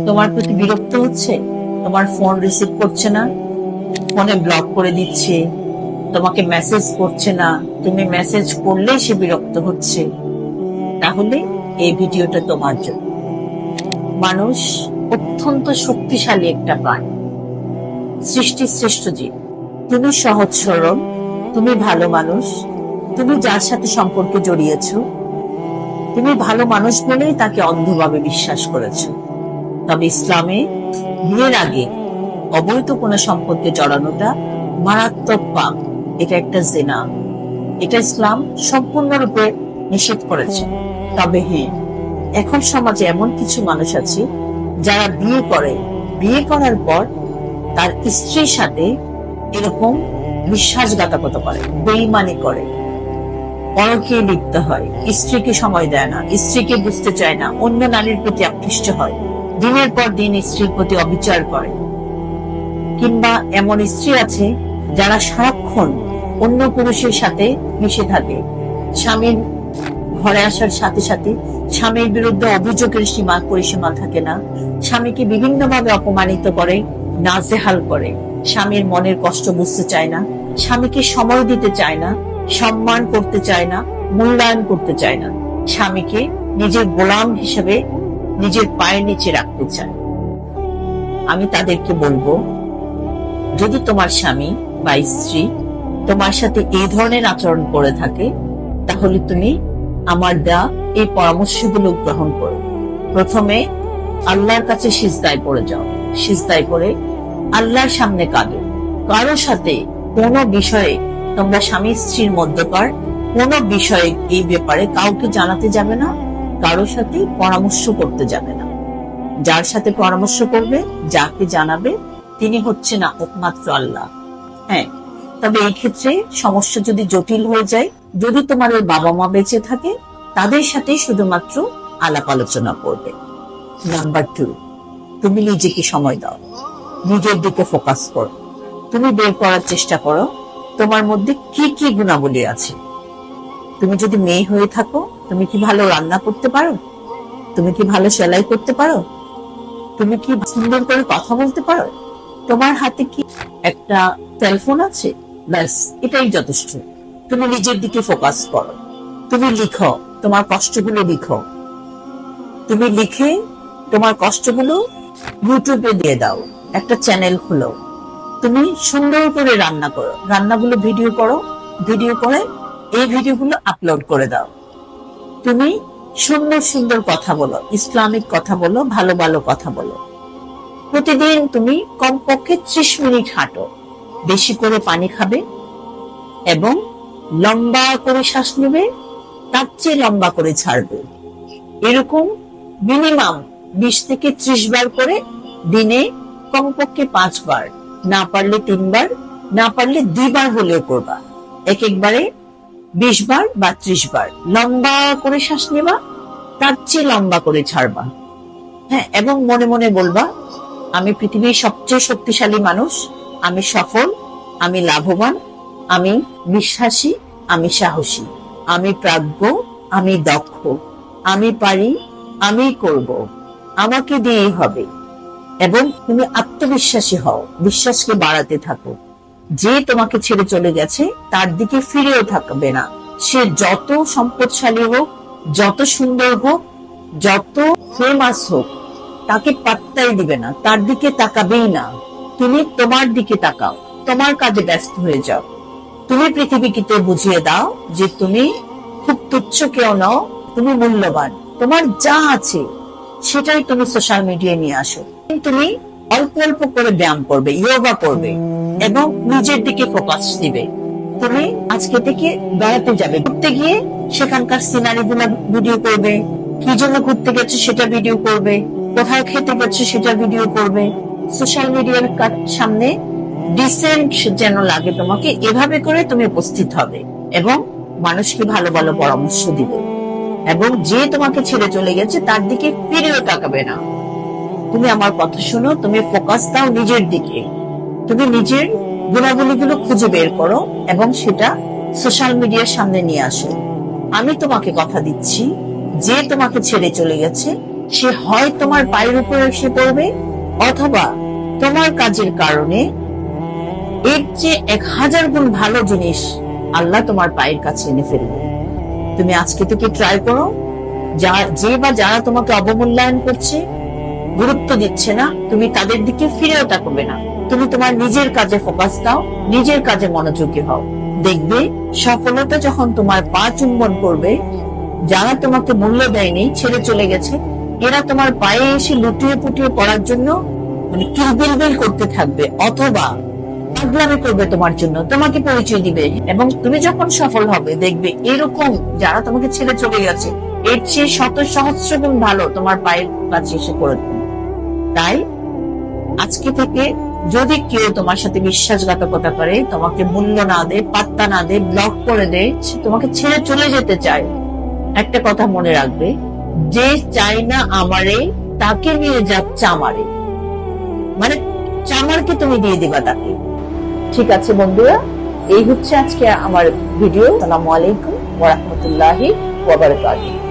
তোমার প্রতি বিরক্ত হচ্ছে, তোমার ফোন রিসিভ করছে না, ফোনে ব্লক করে দিচ্ছে, তোমাকে মেসেজ করছে না, তুমি মেসেজ করলেই সে বিরক্ত হচ্ছে, তাহলে এই ভিডিওটা তোমার জন্য। মানুষ অত্যন্ত শক্তিশালী একটা প্রাণী, সৃষ্টির শ্রেষ্ঠ জীব। তুমি সহজ সরল, তুমি ভালো মানুষ, তুমি যার সাথে সম্পর্কে জড়িয়েছ, তুমি ভালো মানুষ বলেই তাকে অন্ধভাবে বিশ্বাস করেছ। তবে ইসলামে বিয়ের আগে অবৈধ কোনো সম্পর্কে জড়ানোটা মারাত্মক পাপ, এটা একটা জিনা, এটা ইসলাম সম্পূর্ণরূপে নিষেধ করেছে। তবে হ্যাঁ, এখন সমাজে এমন কিছু মানুষ আছে যারা বিয়ে করে, বিয়ে করার পর তার স্ত্রীর সাথে এরকম বিশ্বাসঘাতকতা করে, বেঈমানি করে, পরকে লিপ্ত হয়, স্ত্রীকে সময় দেয় না, স্ত্রীকে বুঝতে চায় না, অন্য নারীর প্রতি আকৃষ্ট হয়, দিনের পর দিন স্ত্রীর প্রতি অবিচার করে। কিংবা এমন স্ত্রী আছে যারা সারাক্ষণ অন্য পুরুষের সাথে মিশে থাকে, স্বামীর ঘরে আসার সাথে সাথে স্বামীর বিরুদ্ধে অভিযোগের পরিসীমা থাকে না, স্বামীকে বিভিন্ন ভাবে অপমানিত করে, নাজেহাল করে, স্বামীর মনের কষ্ট বুঝতে চায় না, স্বামীকে সময় দিতে চায় না, সম্মান করতে চায় না, মূল্যায়ন করতে চায় না, স্বামীকে নিজের গোলাম হিসেবে নিজের পায়ের নিচে রাখতে চায়। আমি তাদেরকে বলবো, যদি তোমার স্বামী বা স্ত্রী তোমার সাথে এই ধরনের আচরণ করে থাকে, তাহলে তুমি আমার দেয়া এই পরামর্শগুলো গ্রহণ করো। প্রথমে আল্লাহর কাছে সিজদায় পড়ে যাও, সিজদায় করে আল্লাহর সামনে কাঁদো। কারো সাথে কোনো বিষয়ে, তোমরা স্বামী স্ত্রীর মধ্যকার কোনো বিষয়ে এই ব্যাপারে কাউকে জানাতে যাবে না, কারো সাথে পরামর্শ করতে যাবে না। যার সাথে পরামর্শ করবে, যাকে জানাবে, তিনি হচ্ছে না একমাত্র আল্লাহ। হ্যাঁ, তবে এই ক্ষেত্রে সমস্যা যদি জটিল হয়ে যায়, যদি তোমার ওই বাবা মা বেঁচে থাকে, তাদের সাথে শুধুমাত্র আলাপ আলোচনা করবে। নাম্বার 2, তুমি নিজেকে সময় দাও, নিজের দিকে ফোকাস করো। তুমি বের করার চেষ্টা করো তোমার মধ্যে কি কি গুণাবলী আছে। তুমি যদি মেয়ে হয়ে থাকো, তুমি কি ভালো রান্না করতে পারো? তুমি কি ভালো সেলাই করতে পারো? তুমি কি সুন্দর করে কথা বলতে পারো? তোমার হাতে কি একটা সেলফোন আছে? ব্যাস, এটাই যথেষ্ট। তুমি নিজের দিকে ফোকাস করো। তুমি লিখো, তোমার কষ্টগুলো লিখো। তুমি লিখে তোমার কষ্টগুলো ইউটিউবে দিয়ে দাও, একটা চ্যানেল খুলো। তুমি সুন্দর করে রান্না করো, রান্নাগুলো ভিডিও করো, ভিডিও করে এই ভিডিওগুলো আপলোড করে দাও। তুমি সুন্দর সুন্দর কথা বলো, ইসলামিক কথা বলো, ভালো ভালো কথা বলো। প্রতিদিন তুমি কমপক্ষে 30 মিনিট হাঁটো, বেশি করে পানি খাবে এবং লম্বা করে শ্বাস নেবে, তার চেয়ে লম্বা করে ছাড়বে। এরকম মিনিমাম 20 থেকে 30 বার করে দিনে কমপক্ষে 5 বার, না পারলে 3 বার, না পারলে 2 বার হলেও করবা। এক একবারে 20 বার বা 30 বার লম্বা করে শ্বাস নেবা, তার চেয়ে লম্বা করে ছাড়বা। হ্যাঁ, এবং মনে মনে বলবা, আমি পৃথিবীর সবচেয়ে শক্তিশালী মানুষ, আমি সফল, আমি লাভবান, আমি বিশ্বাসী, আমি সাহসী, আমি প্রাজ্ঞ, আমি দক্ষ, আমি পারি, আমি করব, আমাকে দিয়েই হবে। এবং তুমি আত্মবিশ্বাসী হও, বিশ্বাসকে বাড়াতে থাকো। যে তোমাকে ছেড়ে চলে গেছে তার দিকে ফিরেও থাকবে না, সে যত সম্পদশালী হোক, যত সুন্দর হোক, যত ফেমাস হোক, তাকে পাত্তাই দিবে না, তার দিকে তাকাবেই না। তুমি তোমার দিকে তাকাও, তোমার কাজে ব্যস্ত হয়ে যাও। তুমি পৃথিবীকে বুঝিয়ে দাও যে তুমি খুব তুচ্ছ কেউ নও, তুমি মূল্যবান। তোমার যা আছে সেটাই তুমি সোশ্যাল মিডিয়ায় নিয়ে আসো। তুমি অল্প অল্প করে ব্যায়াম করবে, যোগা করবে এবং নিজের দিকে ফোকাস দিবে। তুমি আজকে থেকে বেড়াতে যাবে, ঘুরতে গিয়ে সেখানকার সিনারি গুলো ভিডিও করবে, কি জন্য ঘুরতে গেছে সেটা ভিডিও করবে, কোথায় খেতে গেছে সেটা ভিডিও করবে। সোশ্যাল মিডিয়ার সামনে ডিসেন্ট যেন লাগে তোমাকে, এভাবে করে তুমি উপস্থিত হবে এবং মানুষকে ভালো ভালো পরামর্শ দিবে। এবং যে তোমাকে ছেড়ে চলে গেছে তার দিকে ফিরেও তাকাবে না। তুমি আমার কথা শোনো, তুমি ফোকাস দাও নিজের দিকে, তুমি নিজের গুণাবলীগুলো খুঁজে বের করো এবং সেটা সোশ্যাল মিডিয়ার সামনে নিয়ে আসো। আমি তোমাকে কথা দিচ্ছি, যে তোমাকে ছেড়ে চলে গেছে সে হয় তোমার পায়ের উপরে এসে পড়বে, অথবা তোমার কাজের কারণে এর চেয়ে 1000 গুণ ভালো জিনিস আল্লাহ তোমার পায়ের কাছে এনে ফেলবে। তুমি আজকে থেকে ট্রাই করো, যারা তোমাকে অবমূল্যায়ন করছে, গুরুত্ব দিচ্ছে না, তুমি তাদের দিকে ফিরেও তাকাবে না। তুমি তোমার নিজের কাজে ফোকাস দাও, নিজের কাজে মনোযোগী হও। দেখবে সফলতা যখন তোমার পা চুম্বন করবে, যারা তোমাকে মূল্য দেয়নি, ছেড়ে চলে গেছে, এরা তোমার পায়ে এসে লুটিয়ে পুটিয়ে পড়ার জন্য মানে কিলবিলবিল করতে থাকবে, অথবা পাগলামি করবে তোমার জন্য, তোমাকে পরিচয় দিবে। এবং তুমি যখন সফল হবে, দেখবে এরকম যারা তোমাকে ছেড়ে চলে গেছে এর চেয়ে শত সহস্র গুণ ভালো তোমার পায়ের কাছে এসে করে দেবে। তাই আজকে থেকে যদি কেউ তোমার সাথে বিশ্বাসঘাতকতা করে, তোমাকে মূল্য না দেয়, পাত্তা না দেয়, ব্লক করে দেয়, তোমাকে ছেড়ে চলে যেতে চায়, একটা কথা মনে রাখবে, যে চাই না আমারে তাকে নিয়ে যাচ্ছে আমারে, মানে চামারকে তুমি দিয়ে দিবা তাকে। ঠিক আছে বন্ধুরা, এই হচ্ছে আজকে আমার ভিডিও। আসসালামু আলাইকুম ওয়া রাহমাতুল্লাহি ওয়া বারাকাতুহু।